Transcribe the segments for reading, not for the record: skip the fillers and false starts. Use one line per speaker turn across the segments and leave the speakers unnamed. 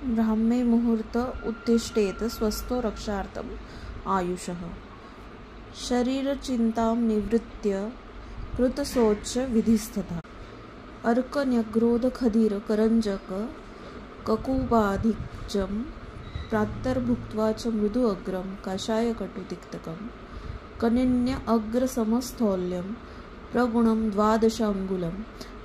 ब्राह्मे मुहूर्त उत्तिष्ठेत स्वस्थो रक्षार्थम् आयुषः। शरीरचिन्तां निवृत्य कृतशौच विधिस्तथा। अर्कन्यग्रोधखदीर करञ्जक ककुबाधिकं प्रातर्भुक्त्वा च मृदु अग्रं कषायकटुतिक्तकं कनिन्य अग्रसमस्थौल्यं प्रगुणं 12 अंगुलं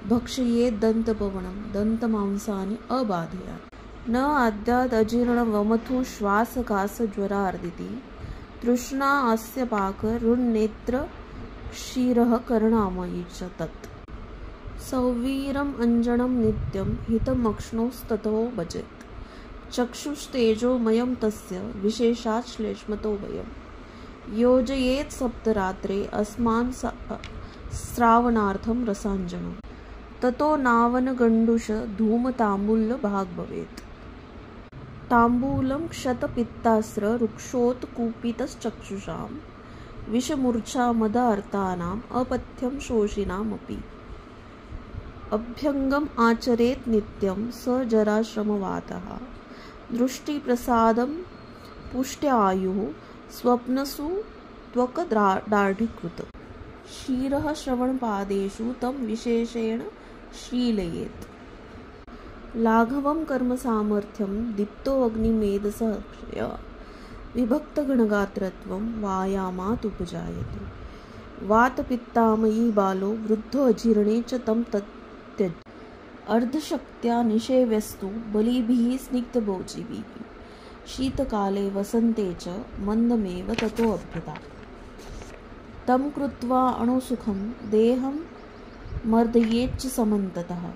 भक्षयेद्दन्तपवनं दन्तमांसानि अबाधयात्। न आद्याद् अजीर्णवमथु श्वासकाशज्वरार्दिति तृष्णा अस्य पाक ऋन्नेत्र क्षीरः कर्णामयी च तत्। सौवीरम् अञ्जनं नित्यं हितमक्ष्णोस्ततो भजेत्। चक्षुस्तेजोमयं तस्य विशेषात् श्लेष्मतो भयम्। योजयेत् सप्तरात्रे अस्मान् श्रावणार्थं रसाञ्जनं ततो नावनगण्डूष धूमताम्बूलभाग् भवेत्। ताम्बूलं क्षतपित्तास्र रुक्षोत्कुपितश्चक्षुषां विषमूर्च्छामदार्तानाम् अपथ्यं शोषिणामपि। अभ्यङ्गम् आचरेत् नित्यं स जराश्रमवातः दृष्टिप्रसादं पुष्ट्यायुः स्वप्नसु त्वकदार्ढीकृत। क्षीरः श्रवणपादेषु तं विशेषेण शीलयेत्। लाघवं कर्मसामर्थ्यं दीप्तोऽग्निमेधसः विभक्तघनगात्रत्वं वायामात् उपजायते। वातपित्तामयी बालो वृद्धोऽजीर्णे च तं त्यज। अर्धशक्त्या निषेव्यस्तु बलिभिः स्निग्धभोजिभिः शीतकाले वसन्ते च मन्दमेव ततोऽभ्यता। तं कृत्वा अणुसुखं देहं मर्दयेच्च समन्ततः।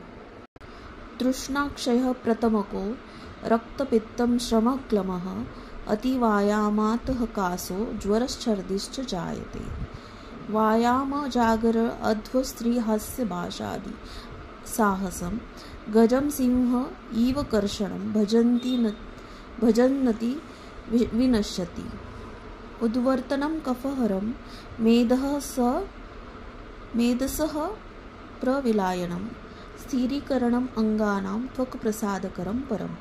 तृष्णाक्षयः प्रथमको रक्तपित्तं श्रमक्लमः अतिवायामात् कासो ज्वरश्छर्दिश्च जायते। वायाम जागर अध्वस्त्रीहास्यभाषादि साहसं गजं सिंह इव कर्षणं भजन्नति विनश्यति। उद्वर्तनं कफहरं मेधसः प्रविलायनं स्थिरीकरणम् अङ्गानां त्वक्प्रसादकरं परम्।